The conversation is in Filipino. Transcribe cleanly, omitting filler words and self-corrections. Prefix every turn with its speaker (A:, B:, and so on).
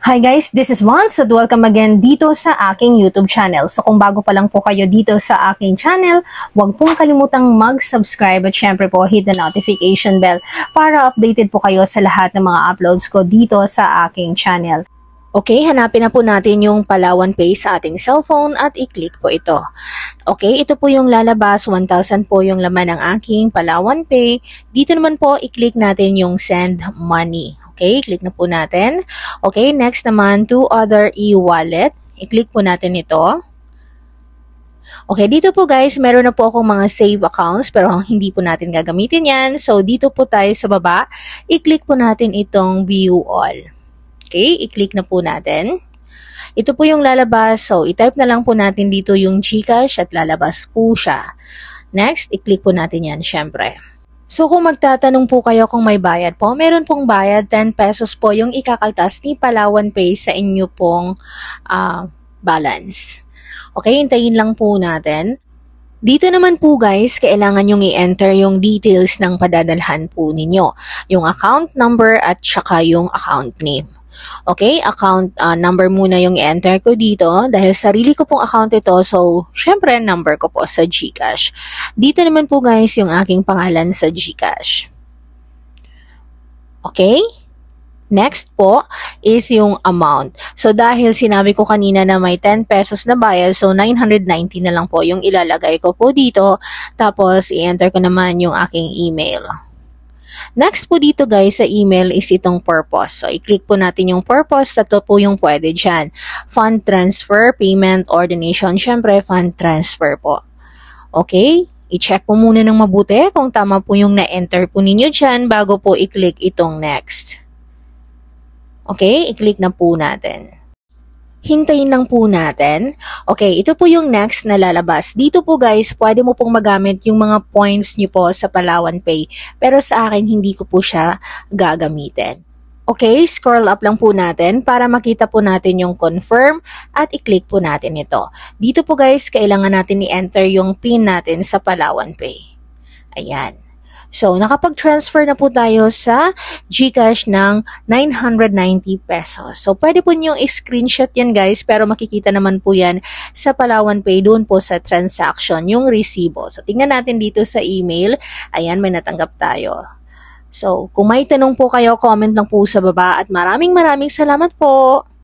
A: Hi guys, this is Vance at welcome again dito sa aking YouTube channel. So kung bago pa lang po kayo dito sa aking channel, huwag pong kalimutang mag-subscribe at syempre po hit the notification bell para updated po kayo sa lahat ng mga uploads ko dito sa aking channel. Okay, hanapin na po natin yung Palawan Pay sa ating cellphone at i-click po ito. Okay, ito po yung lalabas, 1,000 po yung laman ng aking Palawan Pay. Dito naman po, i-click natin yung Send Money. Okay, click na po natin. Okay, next naman to other e-wallet. I-click po natin ito. Okay, dito po guys, meron na po akong mga save accounts pero hindi po natin gagamitin yan. So, dito po tayo sa baba, i-click po natin itong View All. Okay, i-click na po natin. Ito po yung lalabas. So, i-type na lang po natin dito yung GCash at lalabas po siya. Next, i-click po natin yan syempre. So, kung magtatanong po kayo kung may bayad po, meron pong bayad, 10 pesos po yung ikakaltas ni Palawan Pay sa inyo pong balance. Okay, hintayin lang po natin. Dito naman po guys, kailangan yung i-enter yung details ng padadalhan po ninyo. Yung account number at saka yung account name. Okay, account number muna yung i-enter ko dito dahil sarili ko pong account ito. So, syempre, number ko po sa GCash. Dito naman po guys yung aking pangalan sa GCash. Okay? Next po is yung amount. So, dahil sinabi ko kanina na may 10 pesos na bayad, so 990 na lang po yung ilalagay ko po dito. Tapos, i-enter ko naman yung aking email. Next po dito guys sa email is itong purpose. So, i-click po natin yung purpose. Tatlo po yung pwede dyan. Fund transfer, payment, or donation. Siyempre, fund transfer po. Okay? I-check po muna ng mabuti kung tama po yung na-enter po ninyo dyan bago po i-click itong next. Okay? I-click na po natin. Hintayin lang po natin. Okay, ito po yung next na lalabas. Dito po guys, pwede mo pong magamit yung mga points nyo po sa Palawan Pay. Pero sa akin, hindi ko po siya gagamitin. Okay, scroll up lang po natin para makita po natin yung confirm at i-click po natin ito. Dito po guys, kailangan natin i-enter yung PIN natin sa Palawan Pay. Ayan. So, nakapag-transfer na po tayo sa GCash ng 990 pesos. So, pwede po nyo i-screenshot yan guys, pero makikita naman po yan sa Palawan Pay doon po sa transaction, yung resibo. So, tingnan natin dito sa email. Ayan, may natanggap tayo. So, kung may tanong po kayo, comment lang po sa baba at maraming salamat po.